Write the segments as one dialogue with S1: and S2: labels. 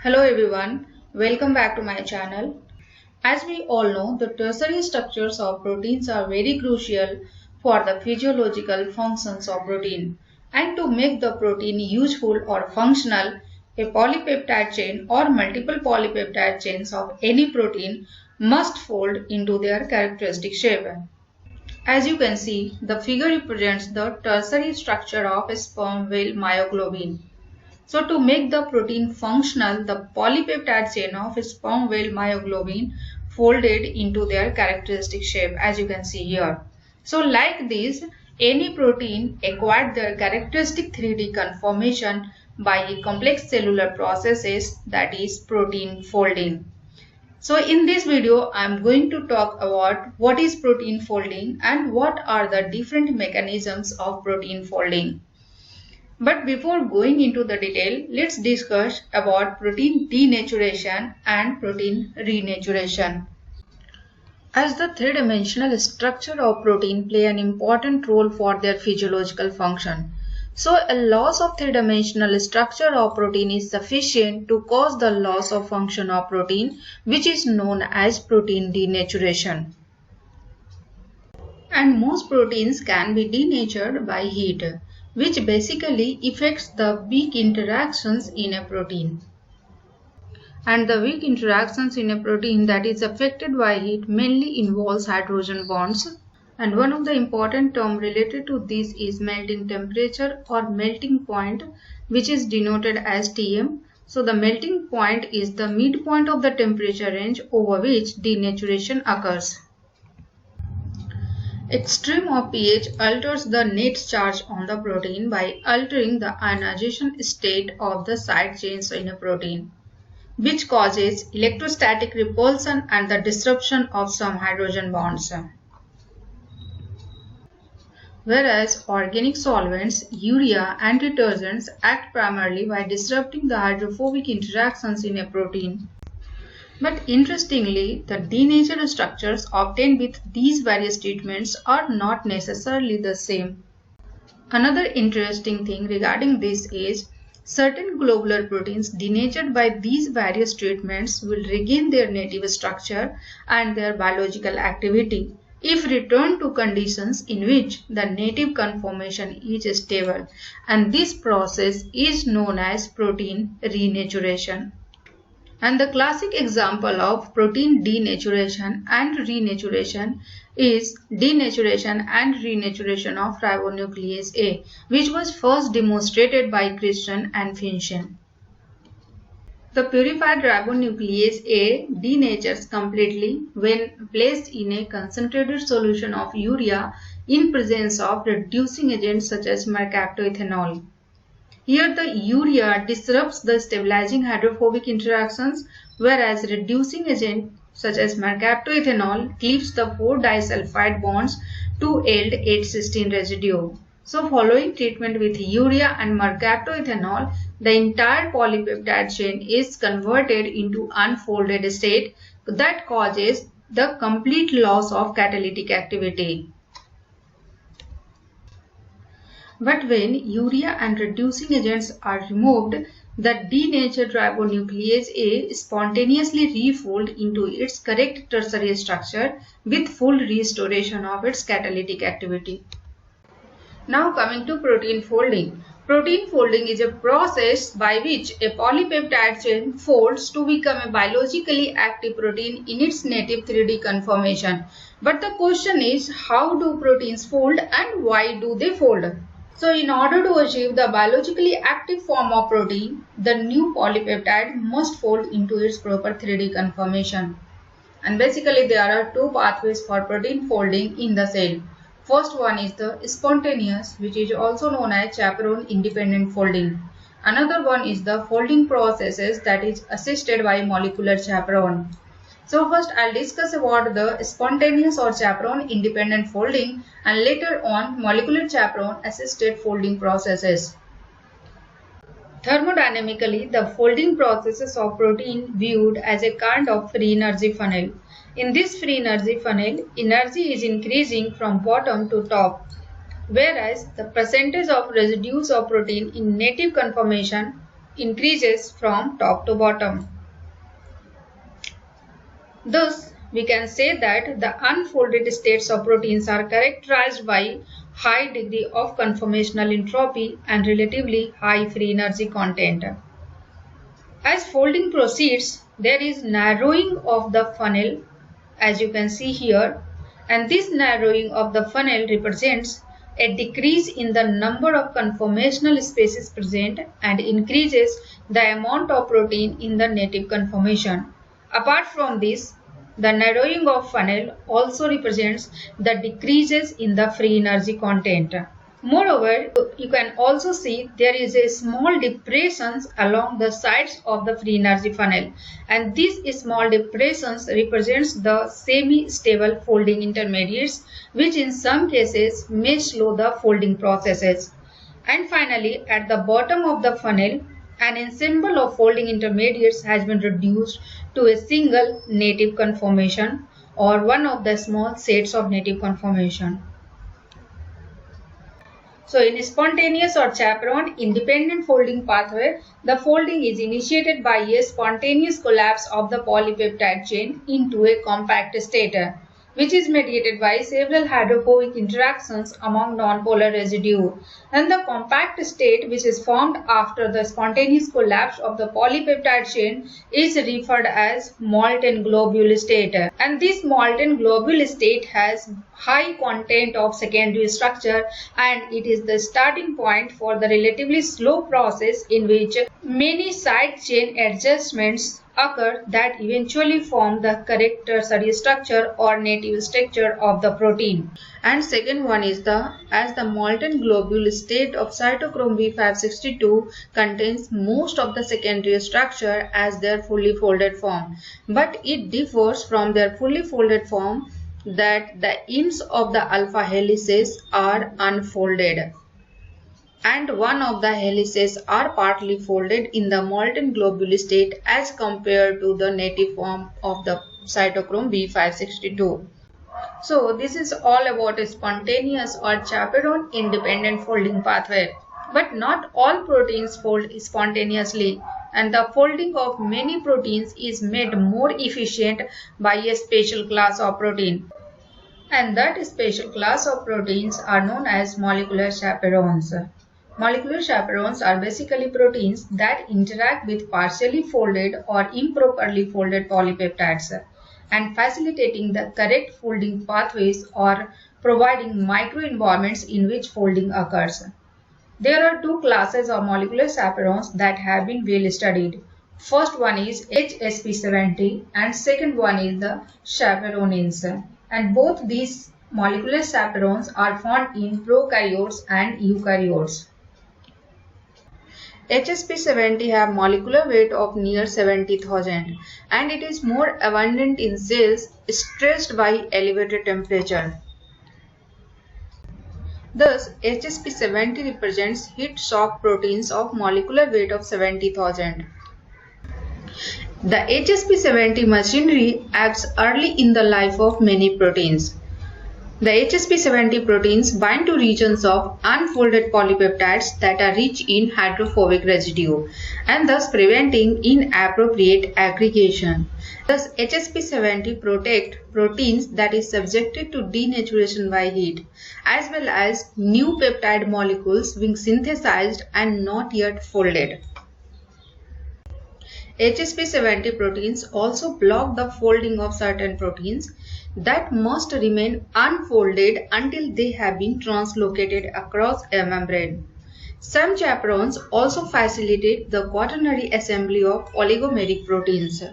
S1: Hello everyone, welcome back to my channel. As we all know, the tertiary structures of proteins are very crucial for the physiological functions of protein. And to make the protein useful or functional, a polypeptide chain or multiple polypeptide chains of any protein must fold into their characteristic shape. As you can see, the figure represents the tertiary structure of sperm whale myoglobin. So to make the protein functional, the polypeptide chain of sperm whale myoglobin folded into their characteristic shape, as you can see here. So like this, any protein acquired their characteristic 3D conformation by complex cellular processes, that is protein folding. So in this video, I am going to talk about what is protein folding and what are the different mechanisms of protein folding. But before going into the detail, let's discuss about protein denaturation and protein renaturation. As the three-dimensional structure of protein play an important role for their physiological function. So a loss of three-dimensional structure of protein is sufficient to cause the loss of function of protein, which is known as protein denaturation. And most proteins can be denatured by heat, which basically affects the weak interactions in a protein. And the weak interactions in a protein that is affected by heat mainly involves hydrogen bonds. And one of the important terms related to this is melting temperature or melting point, which is denoted as Tm. So the melting point is the midpoint of the temperature range over which denaturation occurs. Extreme of pH alters the net charge on the protein by altering the ionization state of the side chains in a protein, which causes electrostatic repulsion and the disruption of some hydrogen bonds. Whereas organic solvents, urea and detergents act primarily by disrupting the hydrophobic interactions in a protein. But interestingly, the denatured structures obtained with these various treatments are not necessarily the same. Another interesting thing regarding this is certain globular proteins denatured by these various treatments will regain their native structure and their biological activity if returned to conditions in which the native conformation is stable, and this process is known as protein renaturation. And the classic example of protein denaturation and renaturation is denaturation and renaturation of ribonuclease A, which was first demonstrated by Christian and Finchen. The purified ribonuclease A denatures completely when placed in a concentrated solution of urea in presence of reducing agents such as mercaptoethanol. Here the urea disrupts the stabilizing hydrophobic interactions, whereas reducing agent such as mercaptoethanol cleaves the 4-disulfide bonds to yield H-cysteine residue. So following treatment with urea and mercaptoethanol, the entire polypeptide chain is converted into unfolded state that causes the complete loss of catalytic activity. But when urea and reducing agents are removed, the denatured ribonuclease A spontaneously refolds into its correct tertiary structure with full restoration of its catalytic activity. Now coming to protein folding. Protein folding is a process by which a polypeptide chain folds to become a biologically active protein in its native 3D conformation. But the question is, how do proteins fold and why do they fold? So in order to achieve the biologically active form of protein, the new polypeptide must fold into its proper 3D conformation. And basically there are two pathways for protein folding in the cell. First one is the spontaneous, which is also known as chaperone independent folding. Another one is the folding processes that is assisted by molecular chaperone. So first I'll discuss about the spontaneous or chaperone independent folding and later on molecular chaperone assisted folding processes. Thermodynamically, the folding processes of protein viewed as a kind of free energy funnel. In this free energy funnel, energy is increasing from bottom to top, whereas the percentage of residues of protein in native conformation increases from top to bottom. Thus, we can say that the unfolded states of proteins are characterized by high degree of conformational entropy and relatively high free energy content. As folding proceeds, there is narrowing of the funnel, as you can see here, and this narrowing of the funnel represents a decrease in the number of conformational spaces present and increases the amount of protein in the native conformation. Apart from this, the narrowing of funnel also represents the decreases in the free energy content. Moreover, you can also see there is a small depressions along the sides of the free energy funnel, and these small depressions represents the semi-stable folding intermediates, which in some cases may slow the folding processes. And finally, at the bottom of the funnel, an ensemble of folding intermediates has been reduced to a single native conformation or one of the small sets of native conformation. So in spontaneous or chaperone independent folding pathway, the folding is initiated by a spontaneous collapse of the polypeptide chain into a compact state, which is mediated by several hydrophobic interactions among nonpolar residue. And the compact state, which is formed after the spontaneous collapse of the polypeptide chain, is referred as molten globule state. And this molten globule state has high content of secondary structure, and it is the starting point for the relatively slow process in which many side chain adjustments occur that eventually form the correct tertiary structure or native structure of the protein. And second one is as the molten globule state of cytochrome B562 contains most of the secondary structure as their fully folded form, but it differs from their fully folded form that the ends of the alpha helices are unfolded, and one of the helices are partly folded in the molten globule state as compared to the native form of the cytochrome B562. So this is all about a spontaneous or chaperone independent folding pathway. But not all proteins fold spontaneously, and the folding of many proteins is made more efficient by a special class of protein. And that special class of proteins are known as molecular chaperones. Molecular chaperones are basically proteins that interact with partially folded or improperly folded polypeptides and facilitating the correct folding pathways or providing microenvironments in which folding occurs. There are two classes of molecular chaperones that have been well studied. First one is HSP70 and second one is the chaperonins. And both these molecular chaperones are found in prokaryotes and eukaryotes. HSP70 have molecular weight of near 70,000 and it is more abundant in cells stressed by elevated temperature. Thus, HSP70 represents heat shock proteins of molecular weight of 70,000. The HSP70 machinery acts early in the life of many proteins. The HSP70 proteins bind to regions of unfolded polypeptides that are rich in hydrophobic residue and thus preventing inappropriate aggregation. Thus, HSP70 protect proteins that is subjected to denaturation by heat, as well as new peptide molecules being synthesized and not yet folded. HSP70 proteins also block the folding of certain proteins that must remain unfolded until they have been translocated across a membrane. Some chaperones also facilitate the quaternary assembly of oligomeric proteins.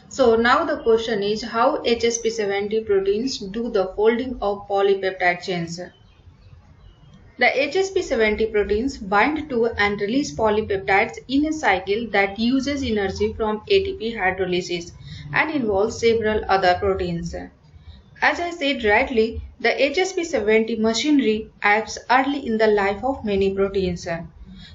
S1: So now the question is how HSP70 proteins do the folding of polypeptide chains. The HSP70 proteins bind to and release polypeptides in a cycle that uses energy from ATP hydrolysis and involves several other proteins. As I said rightly, the HSP70 machinery acts early in the life of many proteins.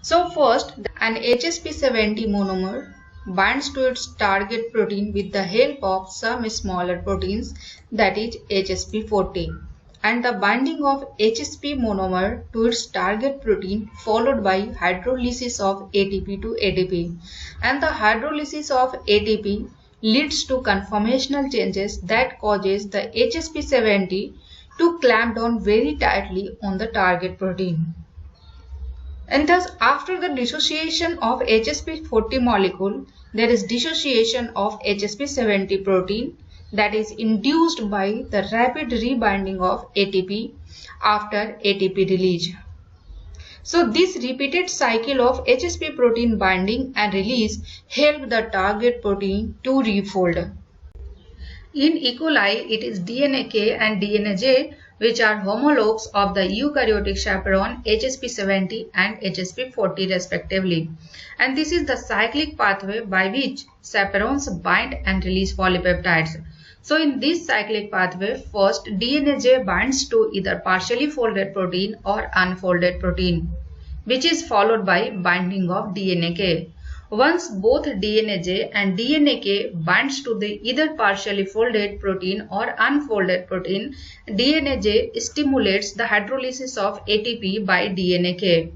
S1: So first, an HSP70 monomer binds to its target protein with the help of some smaller proteins, that is HSP40. and the binding of HSP monomer to its target protein followed by hydrolysis of ATP to ATP. And the hydrolysis of ATP leads to conformational changes that causes the HSP70 to clamp down very tightly on the target protein. And thus, after the dissociation of HSP40 molecule, there is dissociation of HSP70 protein that is induced by the rapid rebinding of ATP after ATP release. So, this repeated cycle of HSP protein binding and release help the target protein to refold. In E. coli, it is DNA-K and DNA-J which are homologues of the eukaryotic chaperone HSP70 and HSP40 respectively. And this is the cyclic pathway by which chaperones bind and release polypeptides. So in this cyclic pathway, first DNA-J binds to either partially folded protein or unfolded protein, which is followed by binding of DNA-K. Once both DNA-J and DNA-K binds to the either partially folded protein or unfolded protein, DNA-J stimulates the hydrolysis of ATP by DNA-K.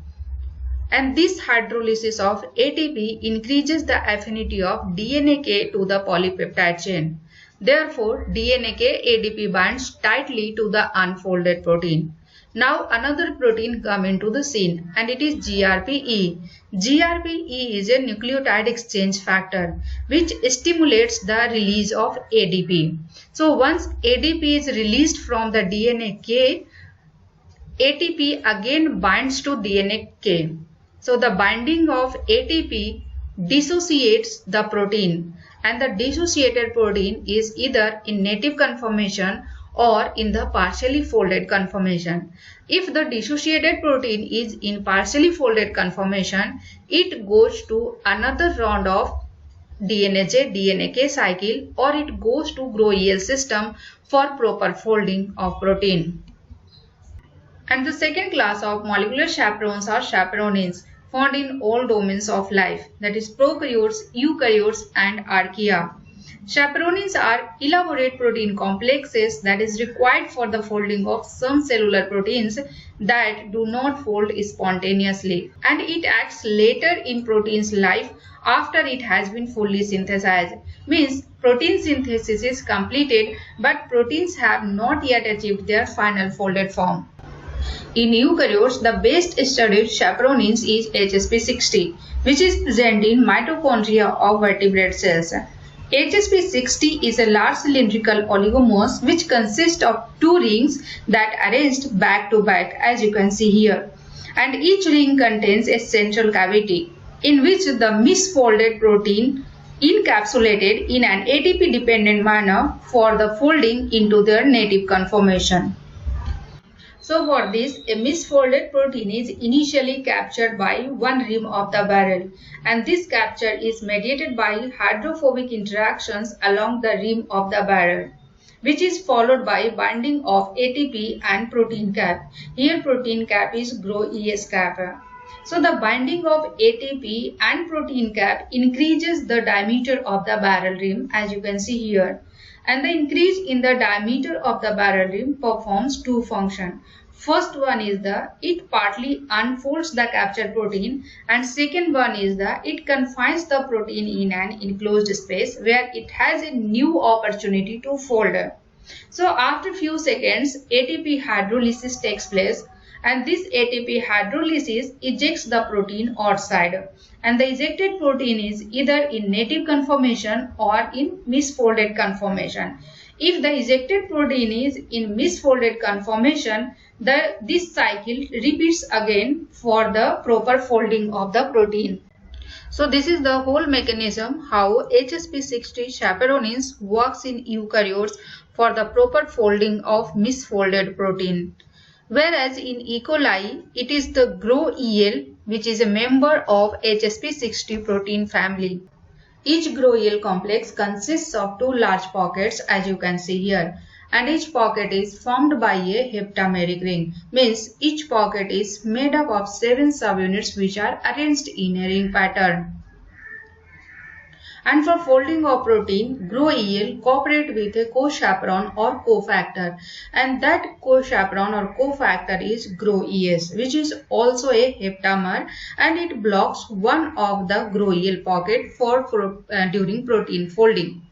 S1: And this hydrolysis of ATP increases the affinity of DNA-K to the polypeptide chain. Therefore, DNA-K ADP binds tightly to the unfolded protein. Now another protein come into the scene and it is GRPE. GRPE is a nucleotide exchange factor which stimulates the release of ADP. So once ADP is released from the DNA-K, ATP again binds to DNA-K. So the binding of ATP dissociates the protein and the dissociated protein is either in native conformation or in the partially folded conformation. If the dissociated protein is in partially folded conformation, it goes to another round of DNA-J DNA-K cycle or it goes to GRO-EL system for proper folding of protein. And the second class of molecular chaperones are chaperonins found in all domains of life, that is prokaryotes, eukaryotes and archaea. Chaperonins are elaborate protein complexes that is required for the folding of some cellular proteins that do not fold spontaneously, and it acts later in protein's life after it has been fully synthesized. Means protein synthesis is completed but proteins have not yet achieved their final folded form. In eukaryotes, the best studied chaperonins is HSP60, which is present in mitochondria of vertebrate cells. HSP60 is a large cylindrical oligomers which consists of two rings that arranged back to back as you can see here, and each ring contains a central cavity in which the misfolded protein encapsulated in an ATP dependent manner for the folding into their native conformation. So for this, a misfolded protein is initially captured by one rim of the barrel, and this capture is mediated by hydrophobic interactions along the rim of the barrel, which is followed by binding of ATP and protein cap. Here protein cap is GRO-ES cap. So the binding of ATP and protein cap increases the diameter of the barrel rim as you can see here. And the increase in the diameter of the barrel rim performs two functions. First one is it partly unfolds the captured protein, and second one is it confines the protein in an enclosed space where it has a new opportunity to fold. So after few seconds ATP hydrolysis takes place, and this ATP hydrolysis ejects the protein outside, and the ejected protein is either in native conformation or in misfolded conformation. If the ejected protein is in misfolded conformation, this cycle repeats again for the proper folding of the protein. So this is the whole mechanism how HSP60 chaperonins works in eukaryotes for the proper folding of misfolded protein. Whereas in E. coli, it is the GRO-EL which is a member of HSP60 protein family. Each GRO-EL complex consists of two large pockets as you can see here, and each pocket is formed by a heptameric ring. Means each pocket is made up of 7 subunits which are arranged in a ring pattern. And for folding of protein, GROW-EL cooperate with a co-chaperone or cofactor, and that co-chaperone or cofactor is GROW-ES, which is also a heptamer, and it blocks one of the GROW-EL pocket during protein folding.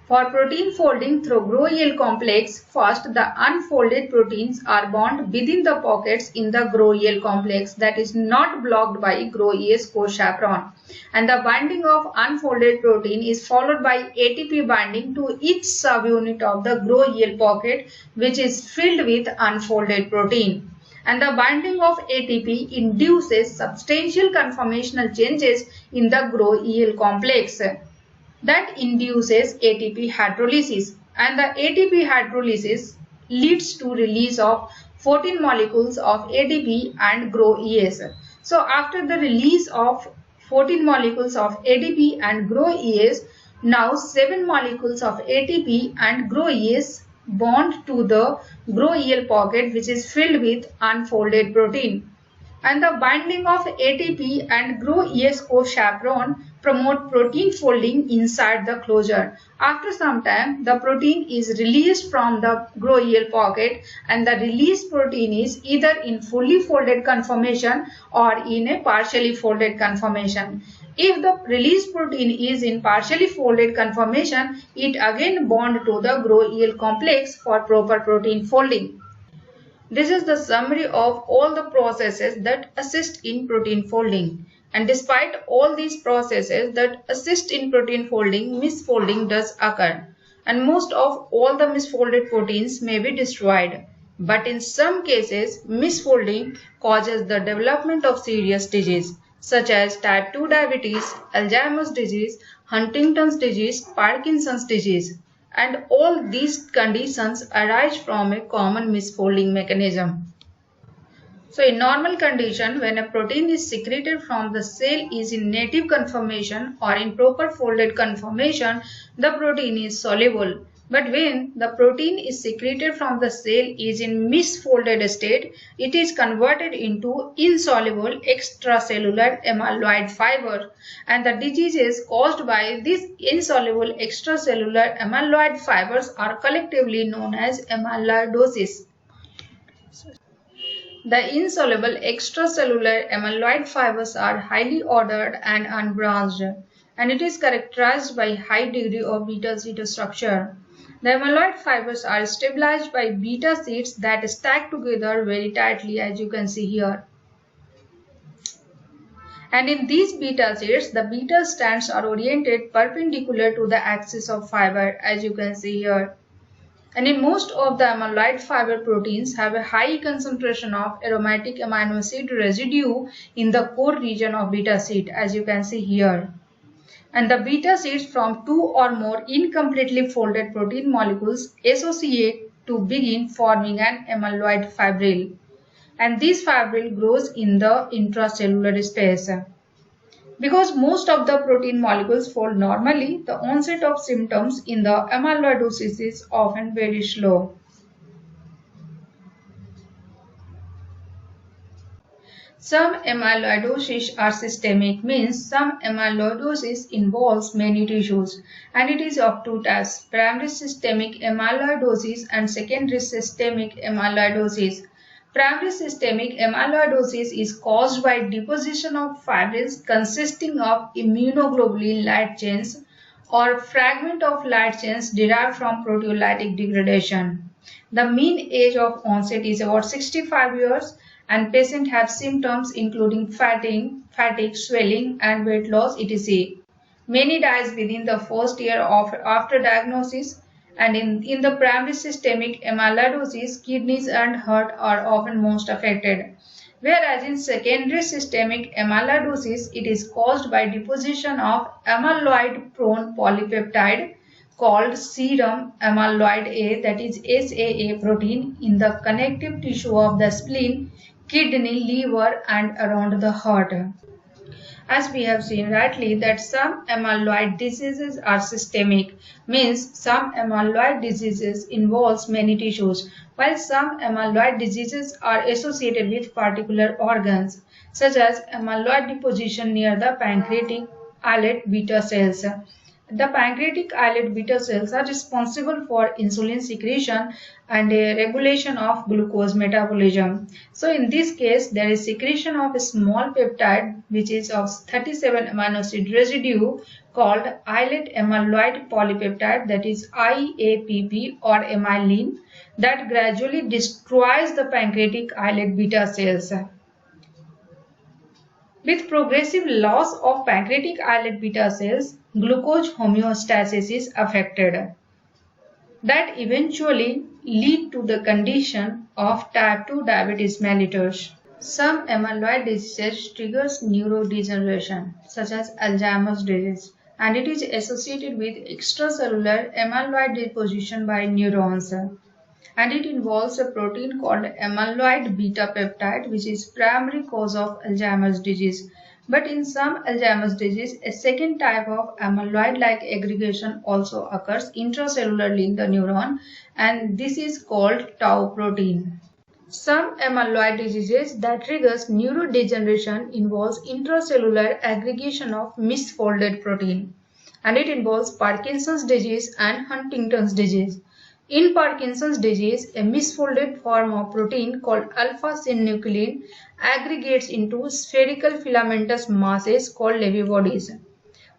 S1: For protein folding through GROW-EL complex, first the unfolded proteins are bound within the pockets in the GROW-EL complex that is not blocked by GROW-ES co-chaperone. And the binding of unfolded protein is followed by ATP binding to each subunit of the GROW-EL pocket which is filled with unfolded protein. And the binding of ATP induces substantial conformational changes in the GROW-EL complex. That induces ATP hydrolysis, and the ATP hydrolysis leads to release of 14 molecules of ADP and GROW-ES. So after the release of 14 molecules of ADP and GROW-ES, now 7 molecules of ATP and GROW-ES bond to the GROW-EL pocket which is filled with unfolded protein. And the binding of ATP and GROW-ES co-chaperone promote protein folding inside the closure. After some time, the protein is released from the GROW-EL pocket, and the released protein is either in fully folded conformation or in a partially folded conformation. If the released protein is in partially folded conformation, it again bonds to the GROW-EL complex for proper protein folding. This is the summary of all the processes that assist in protein folding. And despite all these processes that assist in protein folding, misfolding does occur. And most of all the misfolded proteins may be destroyed. But in some cases, misfolding causes the development of serious disease such as type 2 diabetes, Alzheimer's disease, Huntington's disease, Parkinson's disease. And all these conditions arise from a common misfolding mechanism. So in normal condition, when a protein is secreted from the cell is in native conformation or in proper folded conformation, the protein is soluble. But when the protein is secreted from the cell is in misfolded state, it is converted into insoluble extracellular amyloid fiber, and the diseases caused by these insoluble extracellular amyloid fibers are collectively known as amyloidosis. The insoluble extracellular amyloid fibers are highly ordered and unbranched, and it is characterized by high degree of beta sheet structure. The amyloid fibers are stabilized by beta sheets that stack together very tightly, as you can see here. And in these beta sheets, the beta strands are oriented perpendicular to the axis of fiber, as you can see here. And in most of the amyloid fiber proteins have a high concentration of aromatic amino acid residue in the core region of beta sheet, as you can see here. And the beta sheets from 2 or more incompletely folded protein molecules associate to begin forming an amyloid fibril. And this fibril grows in the intracellular space. Because most of the protein molecules fold normally, the onset of symptoms in the amyloidosis is often very slow. Some amyloidosis are systemic, means some amyloidosis involves many tissues, and it is of two types: primary systemic amyloidosis and secondary systemic amyloidosis. Primary systemic amyloidosis is caused by deposition of fibrils consisting of immunoglobulin light chains or fragment of light chains derived from proteolytic degradation. The mean age of onset is about 65 years, and patients have symptoms including fatigue, swelling, and weight loss, etc. Many dies within the first year after diagnosis, and in the primary systemic amyloidosis, kidneys and heart are often most affected. Whereas in secondary systemic amyloidosis, it is caused by deposition of amyloid-prone polypeptide called serum amyloid A, that is SAA protein, in the connective tissue of the spleen, kidney, liver, and around the heart. As we have seen rightly that some amyloid diseases are systemic, means some amyloid diseases involves many tissues, while some amyloid diseases are associated with particular organs. such as amyloid deposition near the pancreatic islet beta cells. The pancreatic islet beta cells are responsible for insulin secretion and a regulation of glucose metabolism. So in this case, there is secretion of a small peptide which is of 37 amino acid residue called islet amyloid polypeptide, that is IAPP or amylin, that gradually destroys the pancreatic islet beta cells. With progressive loss of pancreatic islet beta cells, glucose homeostasis is affected, that eventually lead to the condition of type 2 diabetes mellitus. Some amyloid diseases triggers neurodegeneration, such as Alzheimer's disease, and it is associated with extracellular amyloid deposition by neurons. And it involves a protein called amyloid beta peptide, which is primary cause of Alzheimer's disease. But in some Alzheimer's disease, a second type of amyloid-like aggregation also occurs intracellularly in the neuron, and this is called tau protein. Some amyloid diseases that triggers neurodegeneration involves intracellular aggregation of misfolded protein, and it involves Parkinson's disease and Huntington's disease. In Parkinson's disease, a misfolded form of protein called alpha-synuclein aggregates into spherical filamentous masses called Lewy bodies.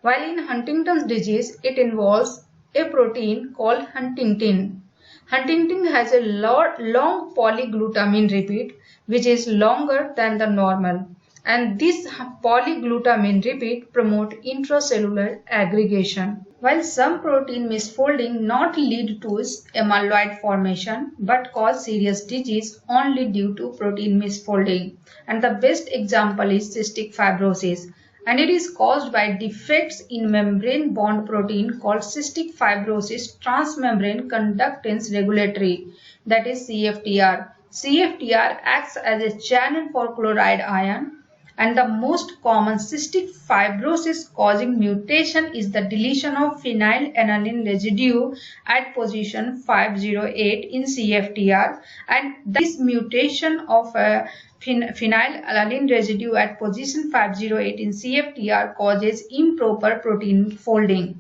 S1: While in Huntington's disease, it involves a protein called huntingtin. Huntingtin has a long polyglutamine repeat which is longer than the normal, and this polyglutamine repeat promote intracellular aggregation. While some protein misfolding not lead to amyloid formation but cause serious disease only due to protein misfolding, and the best example is cystic fibrosis, and it is caused by defects in membrane bond protein called cystic fibrosis transmembrane conductance regulatory, that is CFTR. CFTR acts as a channel for chloride ion, and the most common cystic fibrosis causing mutation is the deletion of phenylalanine residue at position 508 in CFTR, and this mutation of phenylalanine residue at position 508 in CFTR causes improper protein folding.